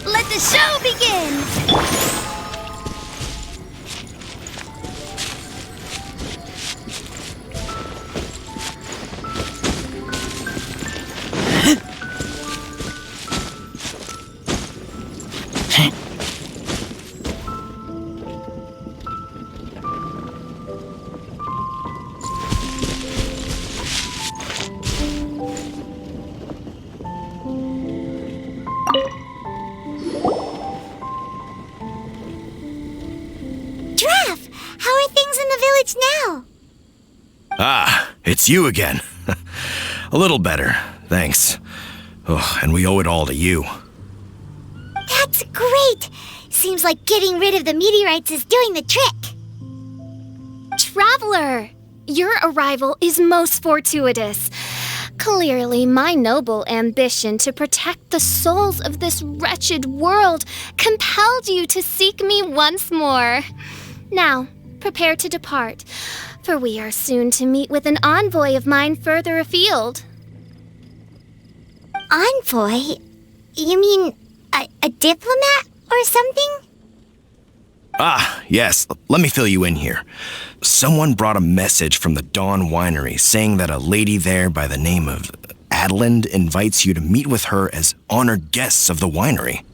Let the show begin! Now. Ah, it's you again. A little better, thanks. Oh, and we owe it all to you. That's great! Seems like getting rid of the meteorites is doing the trick. Traveler, your arrival is most fortuitous. Clearly, my noble ambition to protect the souls of this wretched world compelled you to seek me once more. Now, prepare to depart, for we are soon to meet with an envoy of mine further afield. Envoy? You mean a diplomat or something? Ah, yes. Let me fill you in here. Someone brought a message from the Dawn Winery saying that a lady there by the name of Adelind invites you to meet with her as honored guests of the winery.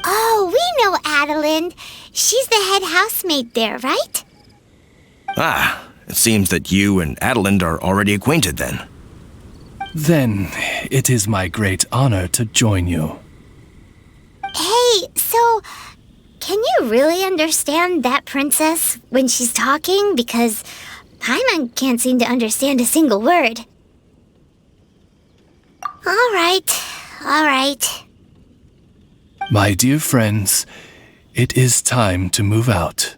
Oh, we know Adelind. She's the head housemaid there, right? Ah, it seems that you and Adelind are already acquainted then. Then it is my great honor to join you. Hey, so can you really understand that princess when she's talking? Because Paimon can't seem to understand a single word. All right. My dear friends, it is time to move out.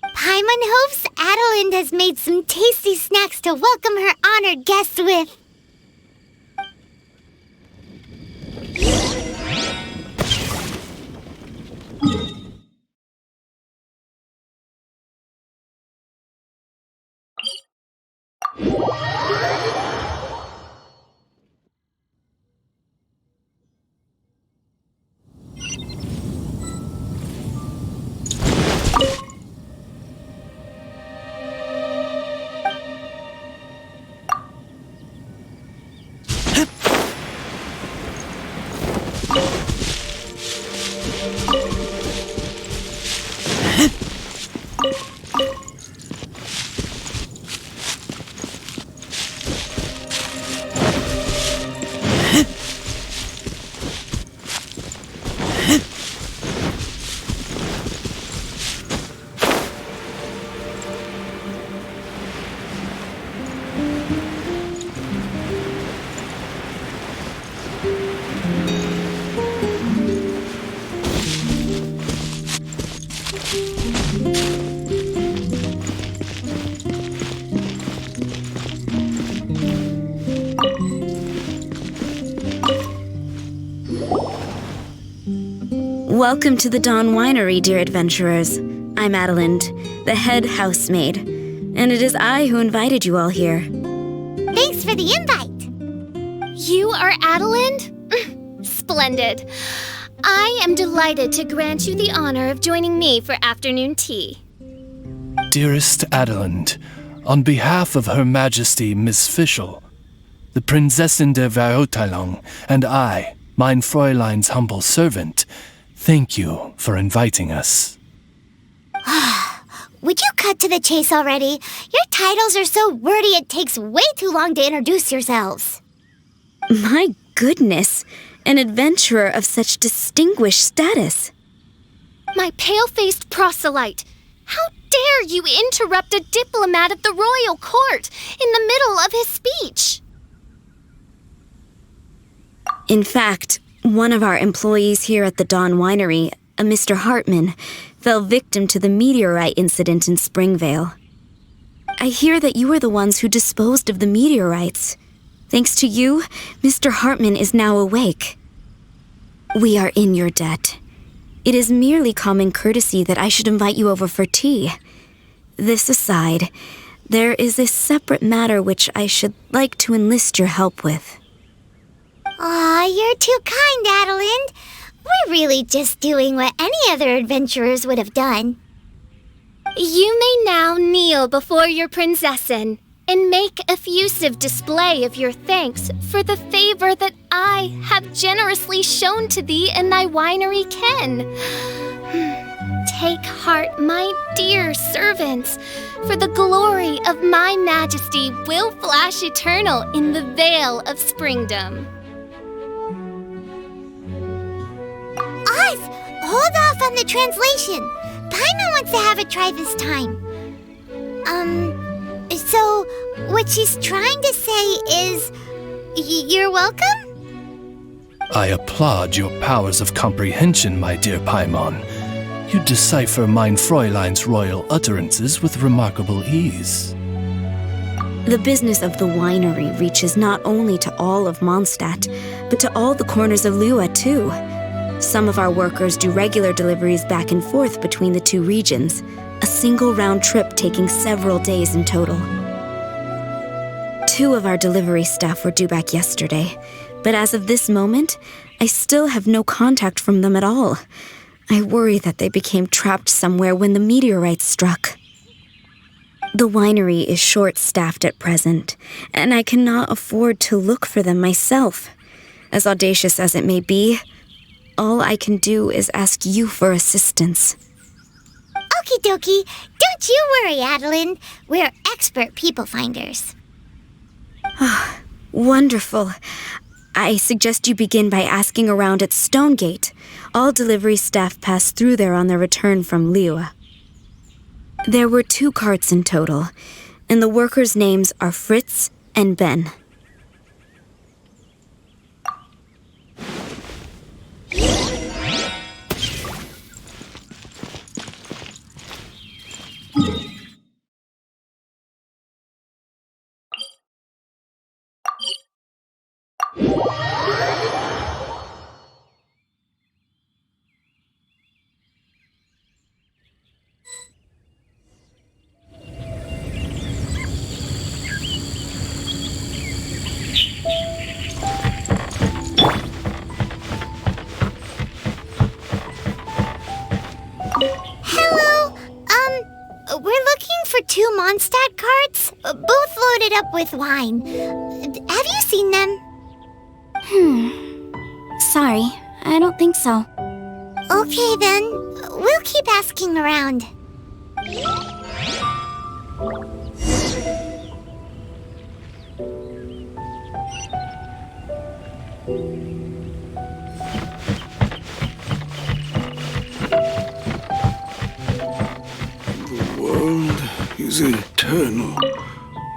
Paimon hopes Adelind has made some tasty snacks to welcome her honored guests with. Welcome to the Dawn Winery, dear adventurers. I'm Adelind, the head housemaid, and it is I who invited you all here. Thanks for the invite. You are Adelind? Splendid. I am delighted to grant you the honor of joining me for afternoon tea. Dearest Adelind, on behalf of Her Majesty Miss Fischl, the Prinzessin der Verurteilung, and I, mein Fräulein's humble servant, thank you for inviting us. Would you cut to the chase already? Your titles are so wordy it takes way too long to introduce yourselves. My goodness, an adventurer of such distinguished status. My pale-faced proselyte, how dare you interrupt a diplomat of the royal court in the middle of his speech? In fact, one of our employees here at the Dawn Winery, a Mr. Hartman, fell victim to the meteorite incident in Springvale. I hear that you were the ones who disposed of the meteorites. Thanks to you, Mr. Hartman is now awake. We are in your debt. It is merely common courtesy that I should invite you over for tea. This aside, there is a separate matter which I should like to enlist your help with. Aw, you're too kind, Adelind. We're really just doing what any other adventurers would have done. You may now kneel before your prinzessin and make effusive display of your thanks for the favor that I have generously shown to thee and thy winery ken. Take heart, my dear servants, for the glory of my majesty will flash eternal in the vale of springdom. Oz, hold off on the translation. Paimon wants to have a try this time. So what she's trying to say is, you're welcome? I applaud your powers of comprehension, my dear Paimon. You decipher mein Fräulein's royal utterances with remarkable ease. The business of the winery reaches not only to all of Mondstadt, but to all the corners of Lua, too. Some of our workers do regular deliveries back and forth between the two regions, a single round trip taking several days in total. 2 of our delivery staff were due back yesterday, but as of this moment, I still have no contact from them at all. I worry that they became trapped somewhere when the meteorites struck. The winery is short-staffed at present, and I cannot afford to look for them myself. As audacious as it may be, all I can do is ask you for assistance. Okie dokie. Don't you worry, Adelind. We're expert people finders. Wonderful. I suggest you begin by asking around at Stonegate. All delivery staff pass through there on their return from Lua. There were 2 carts in total, and the workers' names are Fritz and Ben. We're looking for 2 Mondstadt carts, both loaded up with wine. Have you seen them? Sorry, I don't think so. Okay then, we'll keep asking around. The world is eternal,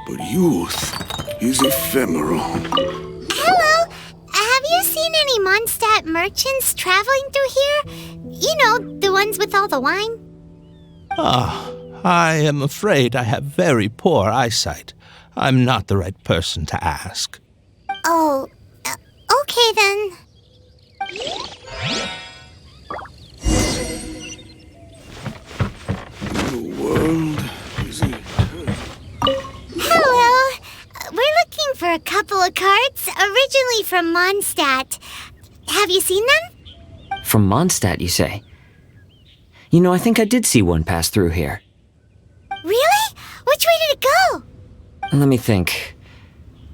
but youth is ephemeral. Hello! Have you seen any Mondstadt merchants traveling through here? You know, the ones with all the wine? I am afraid I have very poor eyesight. I'm not the right person to ask. Oh, okay then. The world is eternal. Hello! We're looking for a couple of carts, originally from Mondstadt. Have you seen them? From Mondstadt, you say? You know, I think I did see one pass through here. Really? Which way did it go? Let me think.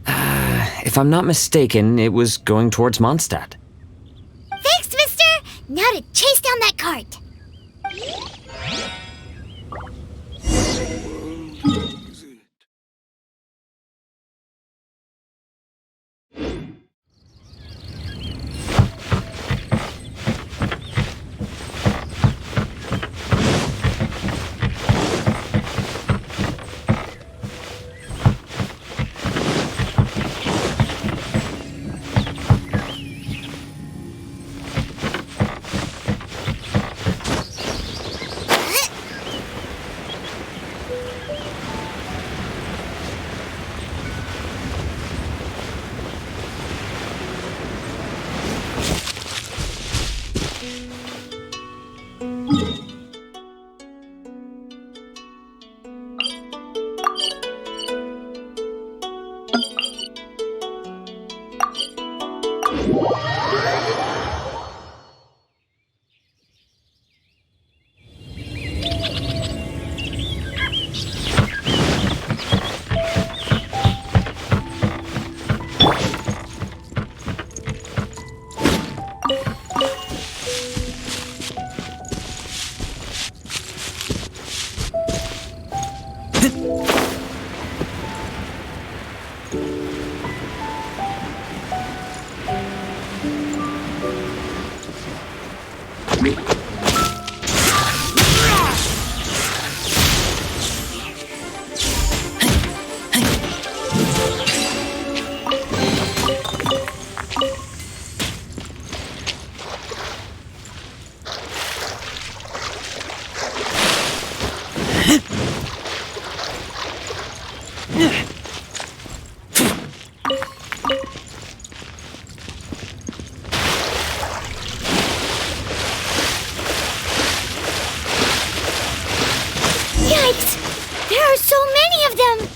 If I'm not mistaken, it was going towards Mondstadt. Thanks, mister! Now to chase down that cart. Yikes! There are so many of them!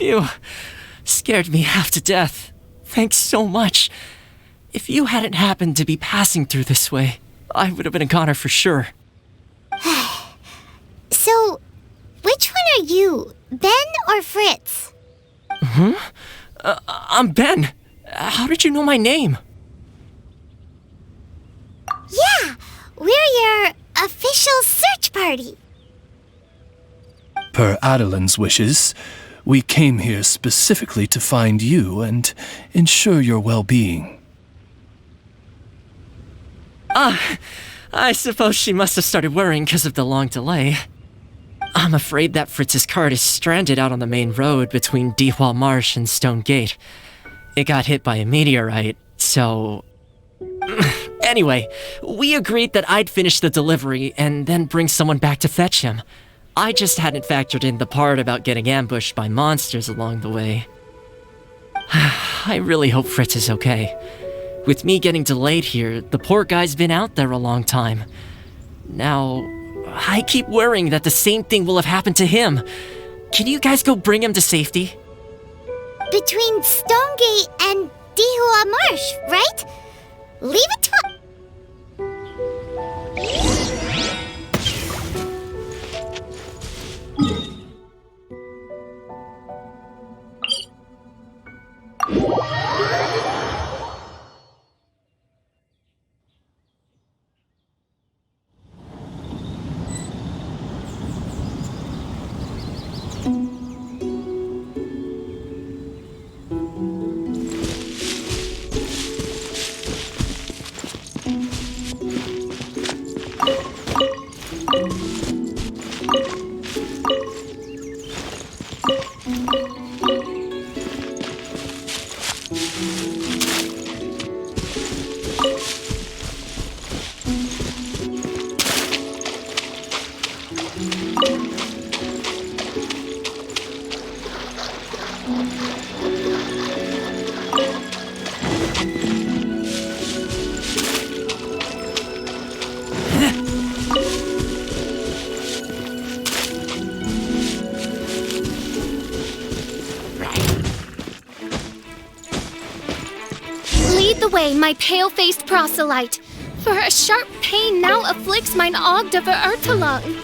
You scared me half to death. Thanks so much. If you hadn't happened to be passing through this way, I would have been a goner for sure. So, which one are you, Ben or Fritz? I'm Ben. How did you know my name? Yeah, we're your official search party. Per Adeline's wishes, we came here specifically to find you and ensure your well-being. I suppose she must have started worrying because of the long delay. I'm afraid that Fritz's cart is stranded out on the main road between Dihua Marsh and Stone Gate. It got hit by a meteorite, so... Anyway, we agreed that I'd finish the delivery and then bring someone back to fetch him. I just hadn't factored in the part about getting ambushed by monsters along the way. I really hope Fritz is okay. With me getting delayed here, the poor guy's been out there a long time. Now, I keep worrying that the same thing will have happened to him. Can you guys go bring him to safety? Between Stonegate and Dihua Marsh, right? Leave it to... Lead the way, my pale-faced proselyte, for a sharp pain now afflicts mine Ogde Verurtelung.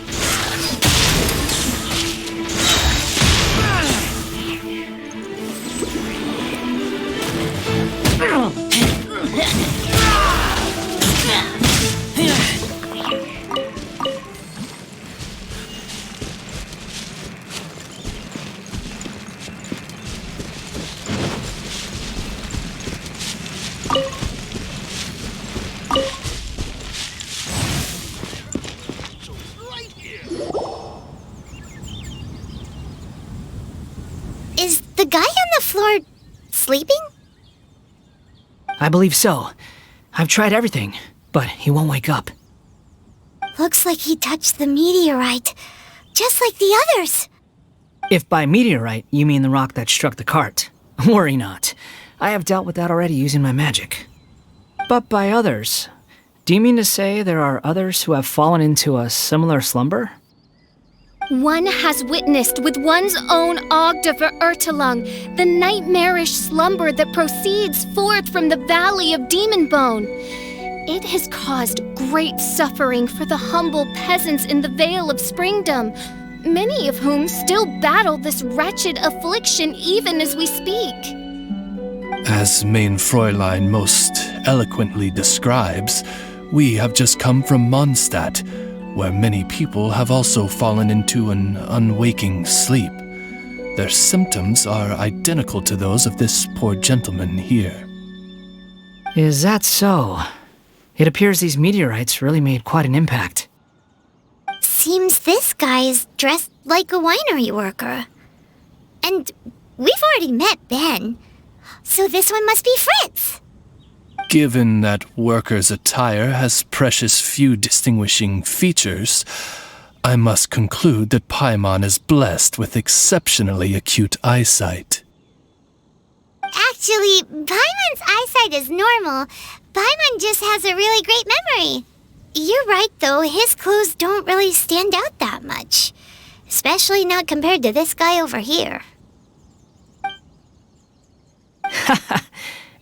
the guy on the floor sleeping? I believe so. I've tried everything, but he won't wake up. Looks like he touched the meteorite, just like the others. If by meteorite you mean the rock that struck the cart, worry not. I have dealt with that already using my magic. But by others, do you mean to say there are others who have fallen into a similar slumber? One has witnessed with one's own Ogda Verurtelung the nightmarish slumber that proceeds forth from the Valley of Demon Bone. It has caused great suffering for the humble peasants in the Vale of Springdom, many of whom still battle this wretched affliction even as we speak. As Main Fräulein most eloquently describes, we have just come from Mondstadt, where many people have also fallen into an unwaking sleep. Their symptoms are identical to those of this poor gentleman here. Is that so? It appears these meteorites really made quite an impact. Seems this guy is dressed like a winery worker. And we've already met Ben, so this one must be Fritz. Given that worker's attire has precious few distinguishing features, I must conclude that Paimon is blessed with exceptionally acute eyesight. Actually, Paimon's eyesight is normal. Paimon just has a really great memory. You're right, though. His clothes don't really stand out that much. Especially not compared to this guy over here.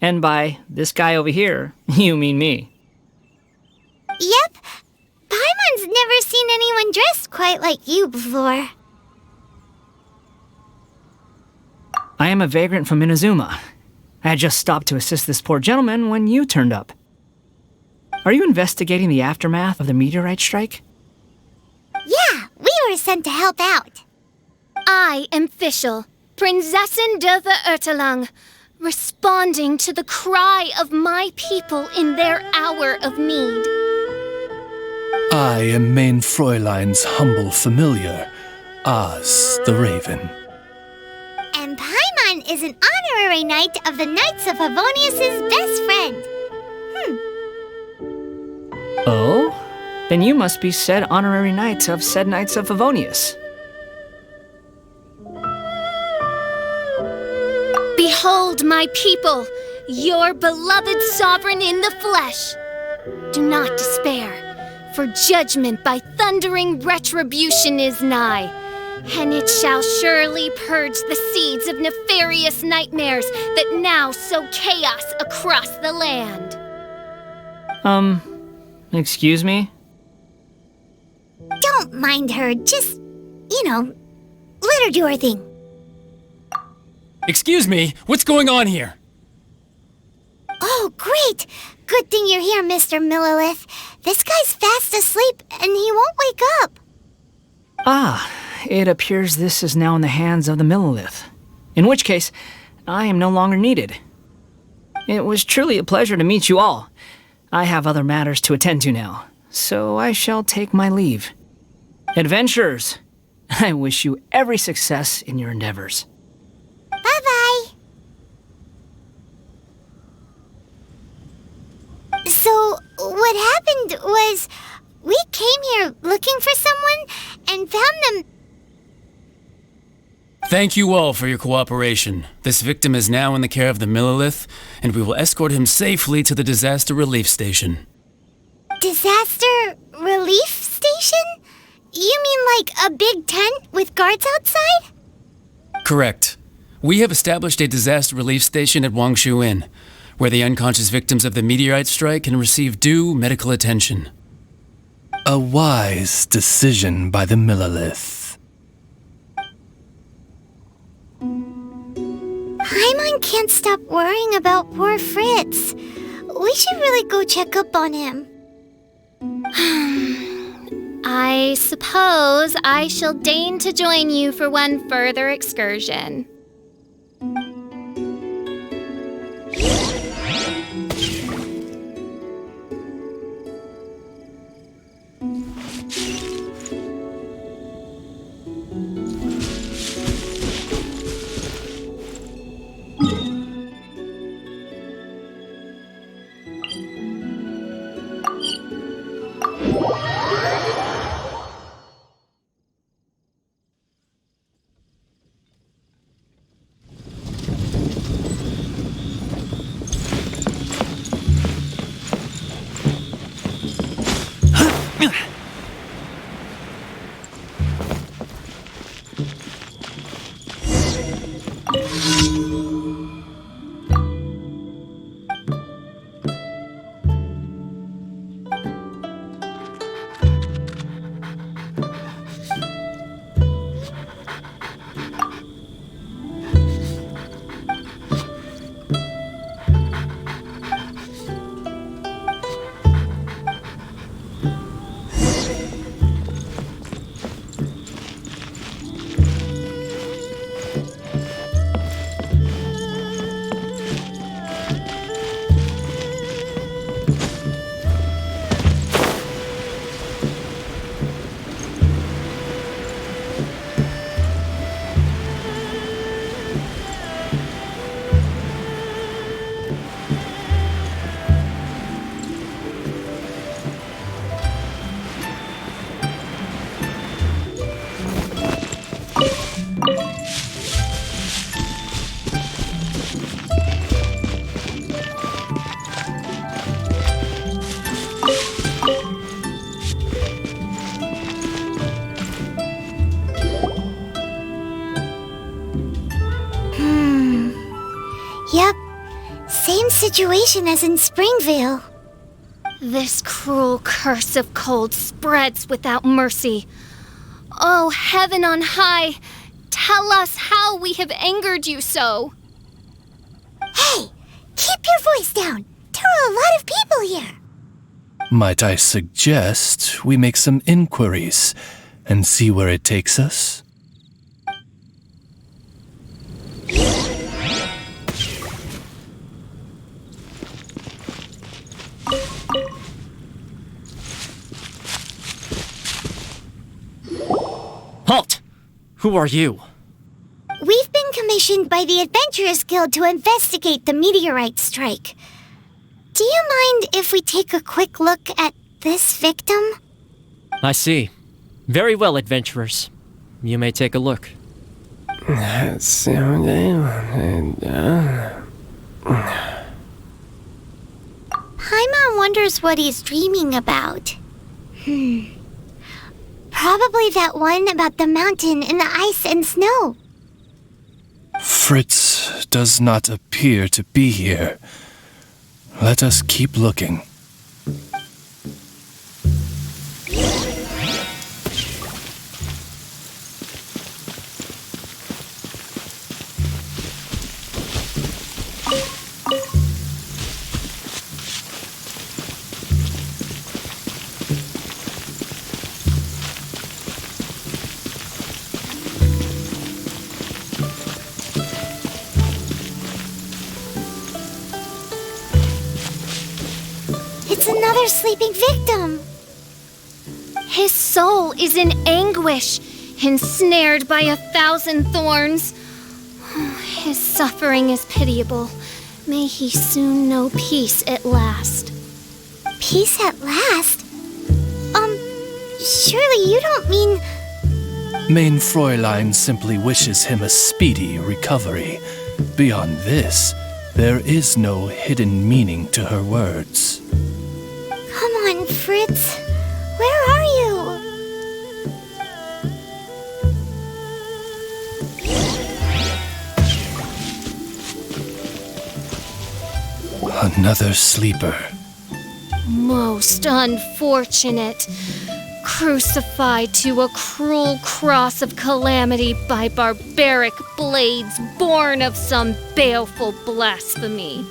And by this guy over here, you mean me. Yep. Paimon's never seen anyone dressed quite like you before. I am a vagrant from Inazuma. I had just stopped to assist this poor gentleman when you turned up. Are you investigating the aftermath of the meteorite strike? Yeah, we were sent to help out. I am Fischl, Prinzessin der Verurtelung, responding to the cry of my people in their hour of need. I am Main Fräulein's humble familiar, Oz the Raven. And Paimon is an honorary knight of the Knights of Favonius' best friend. Oh? Then you must be said honorary knight of said Knights of Favonius. Behold my people, your beloved sovereign in the flesh. Do not despair, for judgment by thundering retribution is nigh, and it shall surely purge the seeds of nefarious nightmares that now sow chaos across the land. Excuse me? Don't mind her, just, let her do her thing. Excuse me, what's going on here? Oh, great! Good thing you're here, Mr. Millilith. This guy's fast asleep, and he won't wake up. Ah, it appears this is now in the hands of the Millilith. In which case, I am no longer needed. It was truly a pleasure to meet you all. I have other matters to attend to now, so I shall take my leave. Adventurers, I wish you every success in your endeavors. Bye-bye. So, what happened was, we came here looking for someone and found them. Thank you all for your cooperation. This victim is now in the care of the Millilith, and we will escort him safely to the disaster relief station. Disaster relief station? You mean like a big tent with guards outside? Correct. We have established a disaster relief station at Wangshu Inn, where the unconscious victims of the meteorite strike can receive due medical attention. A wise decision by the Millilith. Paimon can't stop worrying about poor Fritz. We should really go check up on him. I suppose I shall deign to join you for one further excursion. Yep. Same situation as in Springvale. This cruel curse of cold spreads without mercy. Oh, heaven on high, tell us how we have angered you so. Hey, keep your voice down. There are a lot of people here. Might I suggest we make some inquiries and see where it takes us? Halt! Who are you? We've been commissioned by the Adventurers Guild to investigate the meteorite strike. Do you mind if we take a quick look at this victim? I see. Very well, adventurers. You may take a look. Paimon wonders what he's dreaming about. Probably that one about the mountain and the ice and snow. Fritz does not appear to be here. Let us keep looking. It's another sleeping victim. His soul is in anguish, ensnared by 1,000 thorns. His suffering is pitiable. May he soon know peace at last. Peace at last? Surely you don't mean... Mein Fräulein simply wishes him a speedy recovery. Beyond this, there is no hidden meaning to her words. Come on, Fritz. Where are you? Another sleeper. Most unfortunate. Crucified to a cruel cross of calamity by barbaric blades born of some baleful blasphemy.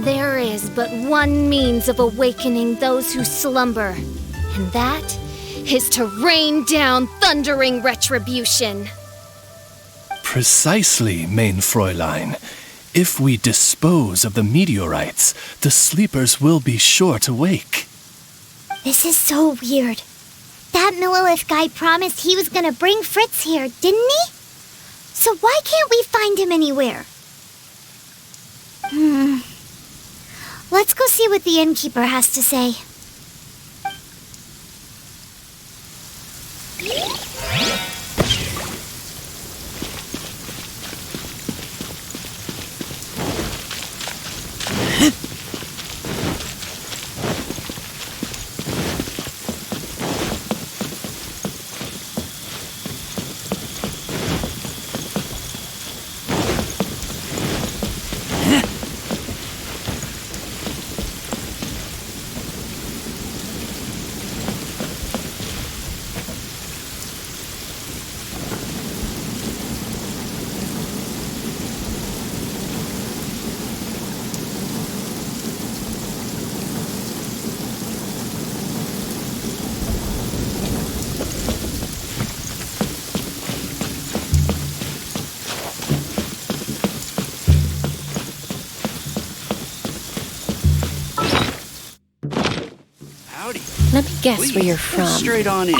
There is but one means of awakening those who slumber, and that is to rain down thundering retribution. Precisely, Mein Fräulein. If we dispose of the meteorites, the sleepers will be sure to wake. This is so weird. That Millilith guy promised he was gonna bring Fritz here, didn't he? So why can't we find him anywhere? Let's go see what the innkeeper has to say. guess where you're from. Straight on in.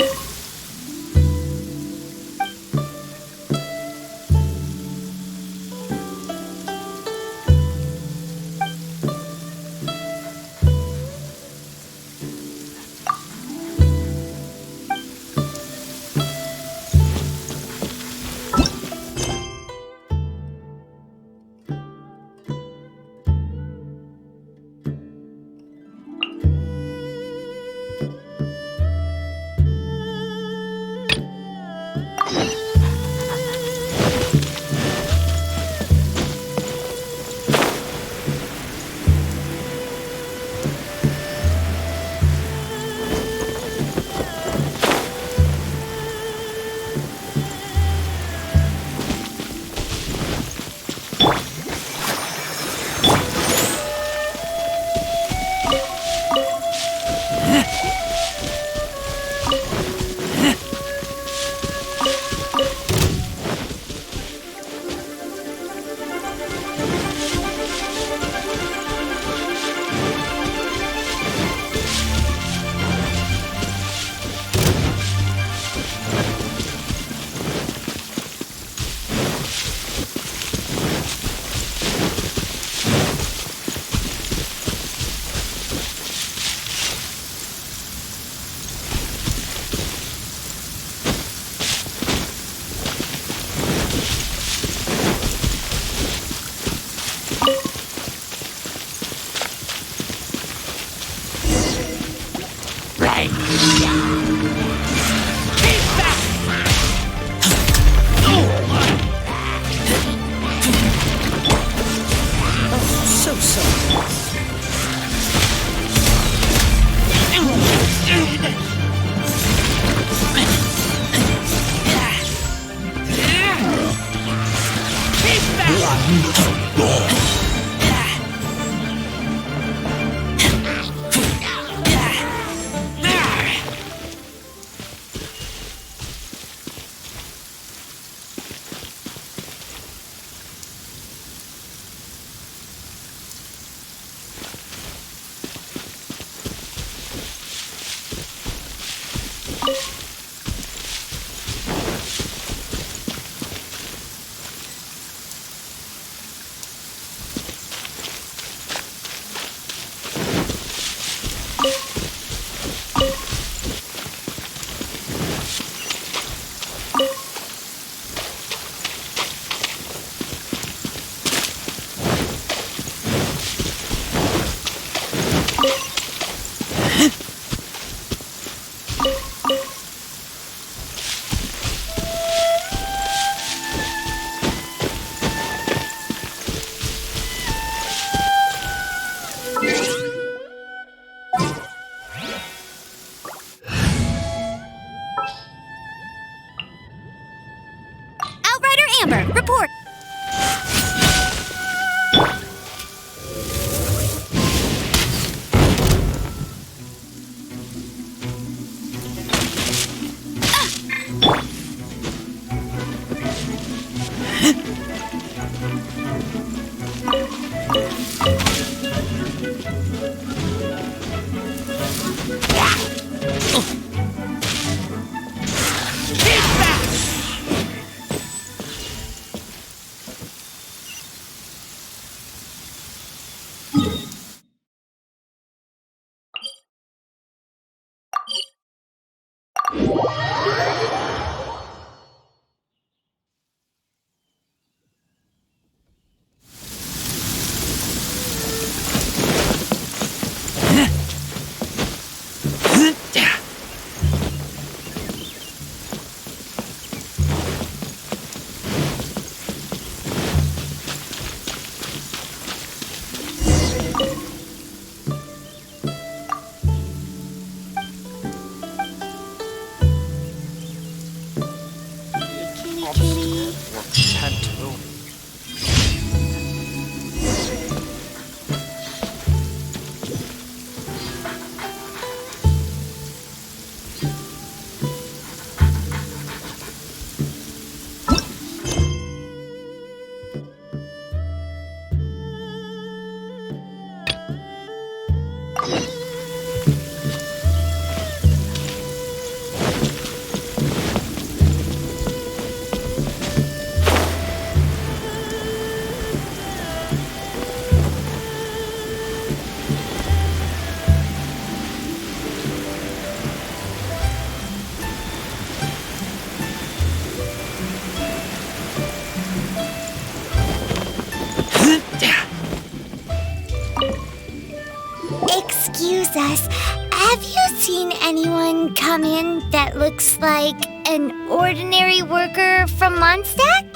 someone come in that looks like an ordinary worker from Mondstadt?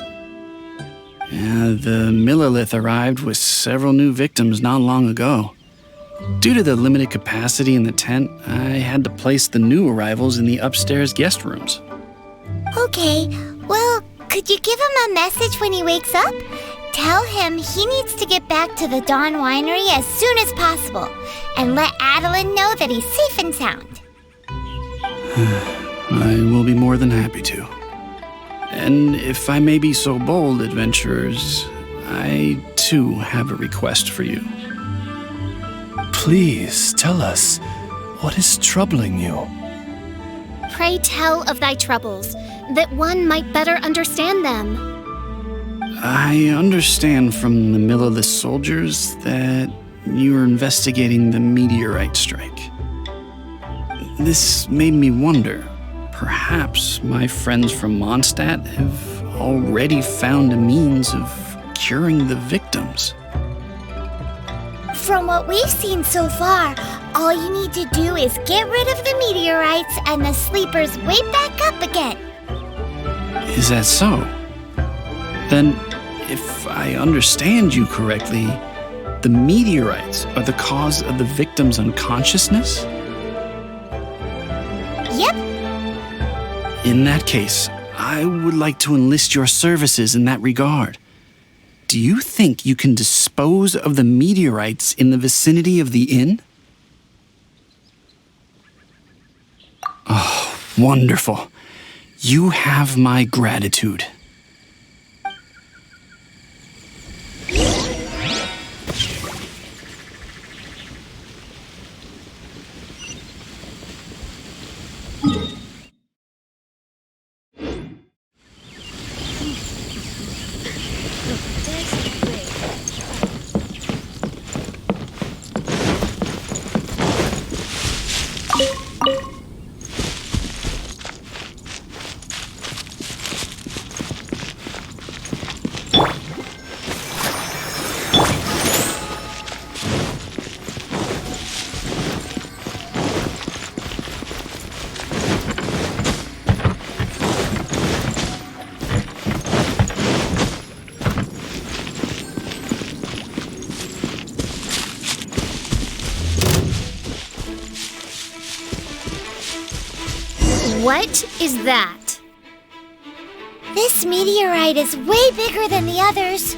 The Millilith arrived with several new victims not long ago. Due to the limited capacity in the tent, I had to place the new arrivals in the upstairs guest rooms. Okay, well, could you give him a message when he wakes up? Tell him he needs to get back to the Dawn Winery as soon as possible, and let Adeline know that he's safe and sound. I will be more than happy to. And if I may be so bold, adventurers, I too have a request for you. Please tell us, what is troubling you? Pray tell of thy troubles, that one might better understand them. I understand from the Millilith soldiers that you are investigating the meteorite strike. This made me wonder, perhaps my friends from Mondstadt have already found a means of curing the victims. From what we've seen so far, all you need to do is get rid of the meteorites and the sleepers way back up again. Is that so? Then, if I understand you correctly, the meteorites are the cause of the victim's unconsciousness? Yep. In that case, I would like to enlist your services in that regard. Do you think you can dispose of the meteorites in the vicinity of the inn? Oh, wonderful. You have my gratitude. What is that? This meteorite is way bigger than the others.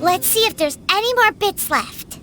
Let's see if there's any more bits left.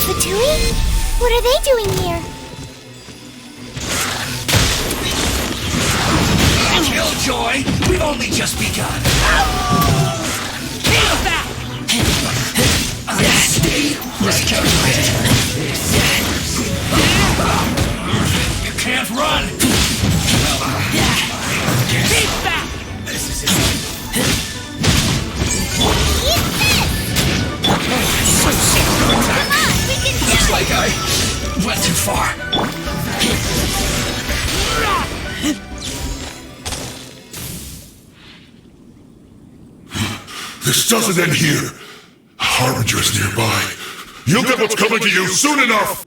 Fatui? What are they doing here? Killjoy, we've only just begun. Keep back! Stay miscalculated. You can't run! Keep back! This is it. Come on, we can do it! Looks like I went too far. This doesn't end here. Harbinger's nearby. You'll get what's coming to you soon enough!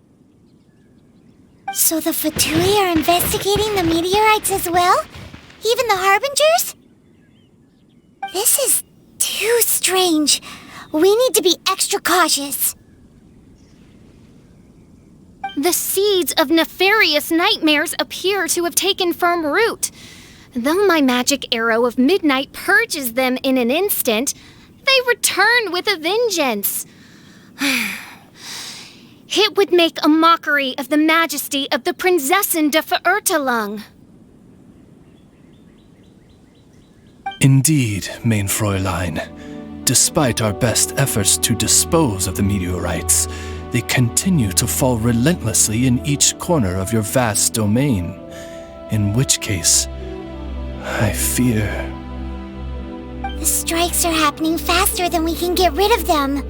So the Fatui are investigating the meteorites as well? Even the Harbingers? This is too strange. We need to be extra cautious. The seeds of nefarious nightmares appear to have taken firm root. Though my magic arrow of midnight purges them in an instant, they return with a vengeance. It would make a mockery of the majesty of the Prinzessin de Verurteilung. Indeed, mein Fräulein. Despite our best efforts to dispose of the meteorites, they continue to fall relentlessly in each corner of your vast domain. In which case, I fear... The strikes are happening faster than we can get rid of them.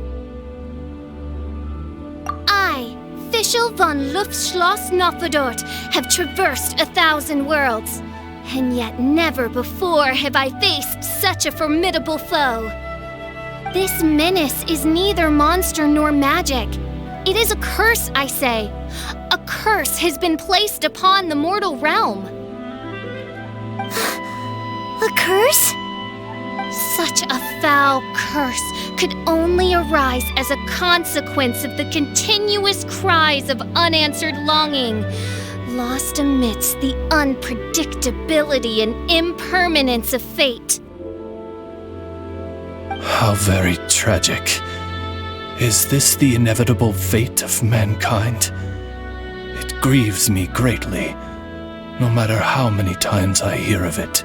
I, Fischl von Luftschloss Nofedort, have traversed 1,000 worlds, and yet never before have I faced such a formidable foe. This menace is neither monster nor magic. It is a curse, I say. A curse has been placed upon the mortal realm. A curse? Such a foul curse could only arise as a consequence of the continuous cries of unanswered longing, lost amidst the unpredictability and impermanence of fate. How very tragic. Is this the inevitable fate of mankind? It grieves me greatly, no matter how many times I hear of it.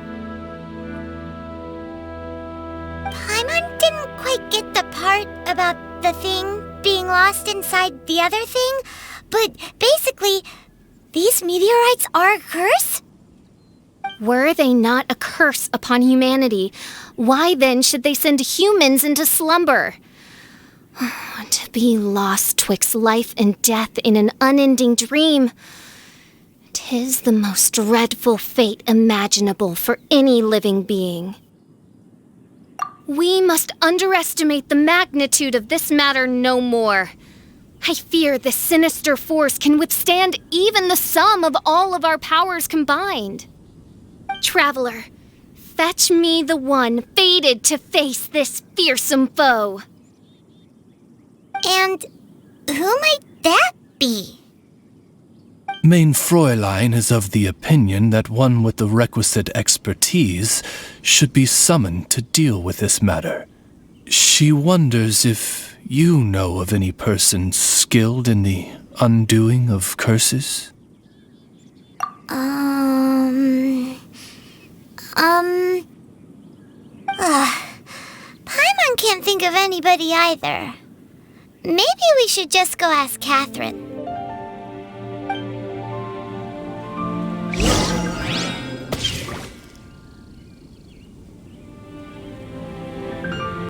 Paimon didn't quite get the part about the thing being lost inside the other thing, but basically, these meteorites are a curse? Were they not a curse upon humanity, why then should they send humans into slumber? To be lost twixt life and death in an unending dream, 'tis the most dreadful fate imaginable for any living being. We must underestimate the magnitude of this matter no more. I fear this sinister force can withstand even the sum of all of our powers combined. Traveler, fetch me the one fated to face this fearsome foe. And who might that be? Mein Fräulein is of the opinion that one with the requisite expertise should be summoned to deal with this matter. She wonders if you know of any person skilled in the undoing of curses? Paimon can't think of anybody either. Maybe we should just go ask Catherine.